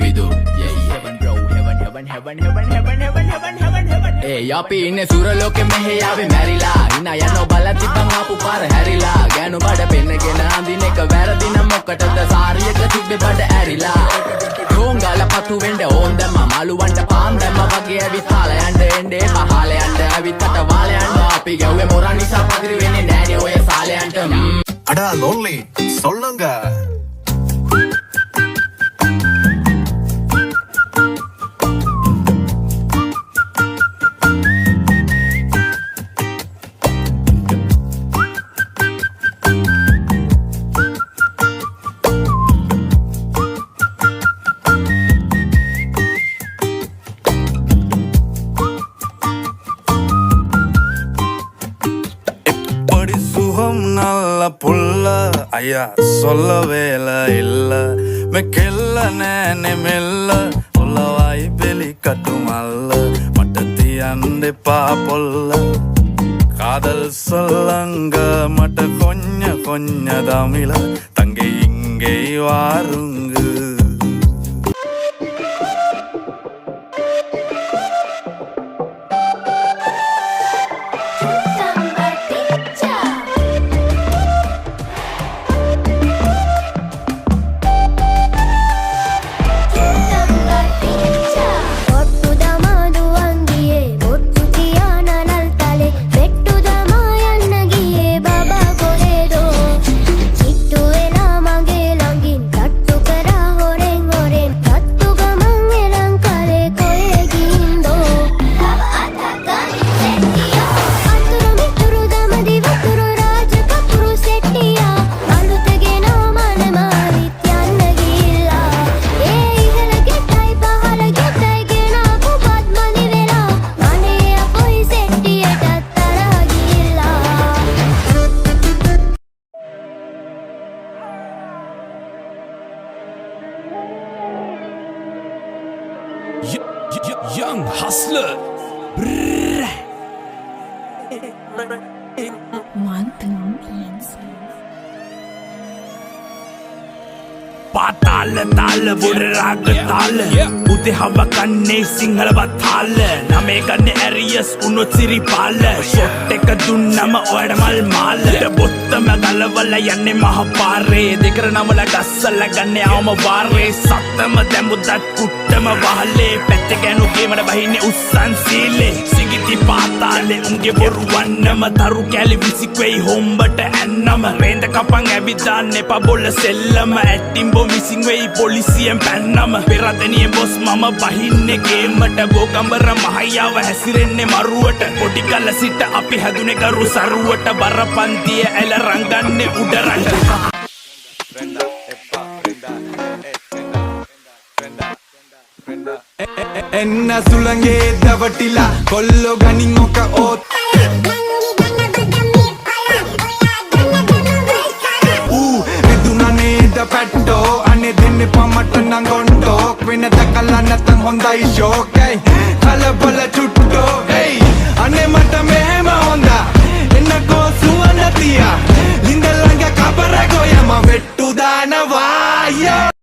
විදු heaven bro heaven ඒ අපි ඉන්නේ සුර ලෝකෙ මෙහෙ ආවේ මැරිලා හිනා යනෝ බලන් තිබ්බන් ආපු පාර හැරිලා ගෑනු බඩ පෙන්නගෙන අඳින එක වැරදි නම් මොකටද සාරියක තිබ්බේ බඩ ඇරිලා රෝංගල පතු වෙන්න ඕන් දැම්ම මාළුවන්ට පාන් දැම්ම වගේ ඇවිත් කාල යන්න එන්නේ පහල යන්න ඇවිත් අත වාල යන්න අපි ගැව්වේ මොරා නිසා පදිරි වෙන්නේ නෑනේ ඔය සාලයන්ට අඩා ලොල්ලි සොල්ලංග අයියා සොල්ල වේල ඉල්ල මෙකෙල්ල නෑනෙ මෙල්ල ඔලවයි බෙලි කටු මල්ල මට තියන්න එපා පොල්ල කාදල් සොල්ලංග මට කොඤ්ඤ කොඤ්ඤ දමිල තංගෙ ඉංගෙයි වාරුංග Young hustler. පාතාල තාල බොර රාග තාල උදේ හව කන්නේ සිංහල බතාල නමේ ගන්නේ ඇරියස් උනොත් සිරිපාල ෂොට් එක දුන්නම ඔයාට මල් මාල බොත්තම ගලවල යන්නේ මහ පාරේ දෙකර නමල ගස්සල ගන්නේ ආවම වාරේ සත්තම දැම්බුදත් කුට්ටම වහලේ පැත්ත ගෑනු ගේමන බහින්නේ උස්සන් සීලේ සිගිති පාතාලේ උන්ගේ බොරු වන්නම තරු කැලි විසික්වෙයි හොම්බට ඇන්නම රේන්ද කපන් ඇවිදාන්න එපා බොල්ල සෙල්ලම ඇටිම්බෝ මිසින් වෙයි පොලිසියෙන් පැන්නම පෙරදෙනිය බොස් මම බහින්නේ ගේමට බෝකම්බර මහයාව හැසිරෙන්නේ මරුවට පොඩි කල සිට අපි හැදුනේ කරු සරුවට බරපන්තිය ඇල රංගන්නේ උඩරට එන්න සුළඟේ දවටිලා කොල්ලෝ ගනින් ඔක ඕත් පැට්ටෝ අනේ දෙන්නේ පමට නංගොන්ටෝ වෙන දකලා නැතන් හොඳයි ෂෝකයි කලබල චුට්ටෝ hey